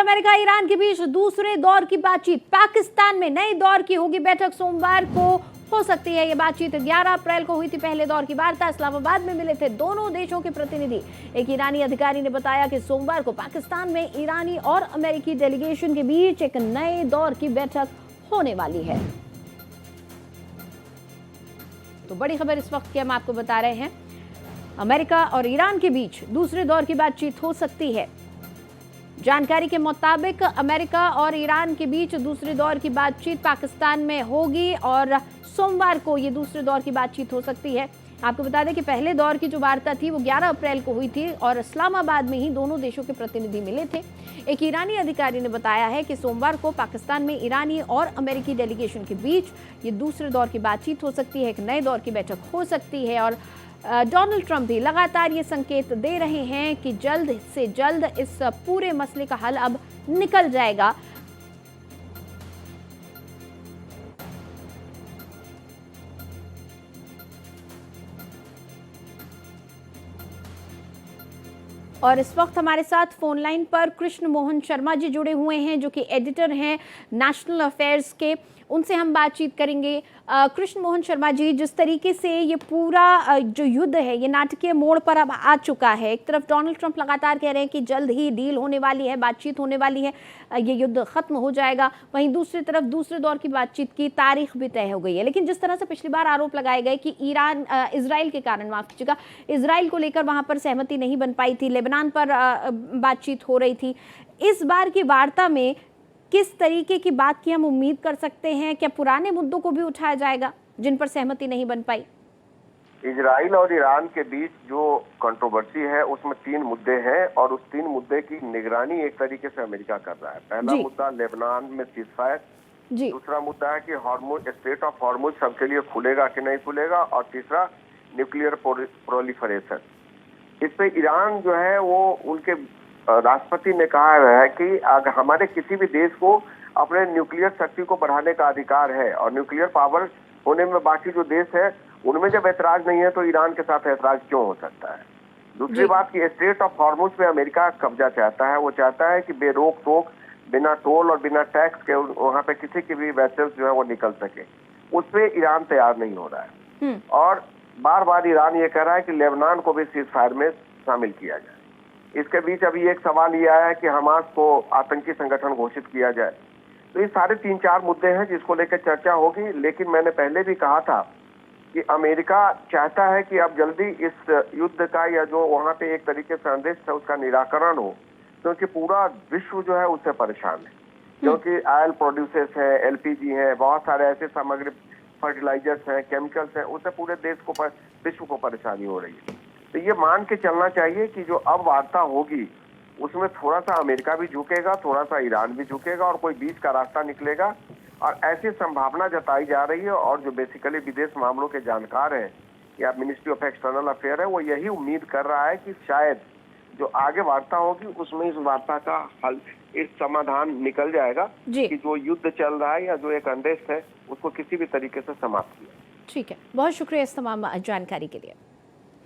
America Iran के बीच दूसरे दौर की बातचीत पाकिस्तान में नए दौर की होगी बैठक। सोमवार को हो सकती है ये बातचीत। 11 अप्रैल को हुई थी पहले दौर की वार्ता। इस्लामाबाद में मिले थे दोनों देशों के प्रतिनिधि। एक ईरानी अधिकारी ने बताया कि सोमवार को पाकिस्तान में ईरानी और अमेरिकी डेलीगेशन के बीच एक नए दौर की बैठक होने वाली है। तो बड़ी खबर इस वक्त की हम आपको बता रहे हैं, अमेरिका और ईरान के बीच दूसरे दौर की बातचीत हो सकती है। जानकारी के मुताबिक अमेरिका और ईरान के बीच दूसरे दौर की बातचीत पाकिस्तान में होगी और सोमवार को ये दूसरे दौर की बातचीत हो सकती है। आपको बता दें कि पहले दौर की जो वार्ता थी वो 11 अप्रैल को हुई थी और इस्लामाबाद में ही दोनों देशों के प्रतिनिधि मिले थे। एक ईरानी अधिकारी ने बताया है कि सोमवार को पाकिस्तान में ईरानी और अमेरिकी डेलीगेशन के बीच ये दूसरे दौर की बातचीत हो सकती है, एक नए दौर की बैठक हो सकती है। और डोनाल्ड ट्रंप भी लगातार ये संकेत दे रहे हैं कि जल्द से जल्द इस पूरे मसले का हल अब निकल जाएगा। और इस वक्त हमारे साथ फोन लाइन पर कृष्ण मोहन शर्मा जी जुड़े हुए हैं, जो कि एडिटर हैं नेशनल अफेयर्स के। उनसे हम बातचीत करेंगे। कृष्ण मोहन शर्मा जी, जिस तरीके से ये पूरा जो युद्ध है ये नाटकीय मोड़ पर अब आ चुका है, एक तरफ डोनाल्ड ट्रंप लगातार कह रहे हैं कि जल्द ही डील होने वाली है, बातचीत होने वाली है, ये युद्ध खत्म हो जाएगा, वहीं दूसरी तरफ दूसरे दौर की बातचीत की तारीख भी तय हो गई है। लेकिन जिस तरह से पिछली बार आरोप लगाए गए कि इसराइल के कारण, माफ कीजिएगा, इसराइल को लेकर वहां पर सहमति नहीं बन पाई थी, लेबनान पर बातचीत हो रही थी, इस बार की वार्ता में किस तरीके की बात की हम उम्मीद कर सकते हैं? क्या पुराने मुद्दों को भी उठाया जाएगा जिन पर सहमति नहीं बन पाई? इजराइल और ईरान के बीच जो कंट्रोवर्सी है उसमें 3 मुद्दे हैं और उस 3 मुद्दे की निगरानी एक तरीके से अमेरिका कर रहा है। पहला मुद्दा लेबनान में सीजफायर, दूसरा मुद्दा है कि हार्मुज, स्ट्रेट ऑफ हार्मुज सबके लिए खुलेगा कि नहीं खुलेगा, और तीसरा न्यूक्लियर प्रोलिफरेशन। इस पे ईरान जो है वो उनके राष्ट्रपति ने कहा है कि अगर हमारे किसी भी देश को अपने न्यूक्लियर शक्ति को बढ़ाने का अधिकार है और न्यूक्लियर पावर होने में बाकी जो देश है उनमें जब ऐतराज नहीं है तो ईरान के साथ ऐतराज क्यों हो सकता है। दूसरी बात की स्ट्रेट ऑफ हार्मुज पे अमेरिका कब्जा चाहता है। वो चाहता है कि बेरोक टोक, बिना टोल और बिना टैक्स के वहाँ पे किसी की भी वेसल्स जो है वो निकल सके, उस पर ईरान तैयार नहीं हो रहा है। और बार बार ईरान ये कह रहा है कि लेबनान को भी सीज फायर में शामिल किया जाए। इसके बीच अभी एक सवाल ये आया है कि हमास को आतंकी संगठन घोषित किया जाए। तो ये सारे 3-4 मुद्दे हैं जिसको लेकर चर्चा होगी। लेकिन मैंने पहले भी कहा था कि अमेरिका चाहता है कि अब जल्दी इस युद्ध का या जो वहाँ पे एक तरीके से संदेश है उसका निराकरण हो, क्योंकि पूरा विश्व जो है उससे परेशान है। क्योंकि ऑयल प्रोड्यूसर्स है, एलपीजी है, बहुत सारे ऐसे सामग्री, फर्टिलाइजर्स हैं, केमिकल्स हैं, उससे पूरे देश को, विश्व को परेशानी हो रही है। तो ये मान के चलना चाहिए कि जो अब वार्ता होगी उसमें थोड़ा सा अमेरिका भी झुकेगा, थोड़ा सा ईरान भी झुकेगा और कोई बीच का रास्ता निकलेगा। और ऐसी संभावना जताई जा रही है और जो बेसिकली विदेश मामलों के जानकार हैं या मिनिस्ट्री ऑफ एक्सटर्नल अफेयर है वो यही उम्मीद कर रहा है कि शायद जो आगे वार्ता होगी उसमें इस वार्ता का हल, इस समाधान निकल जाएगा कि जो युद्ध चल रहा है या जो एक अनरेस्ट है उसको किसी भी तरीके से समाप्त किया। ठीक है, बहुत शुक्रिया इस तमाम जानकारी के लिए।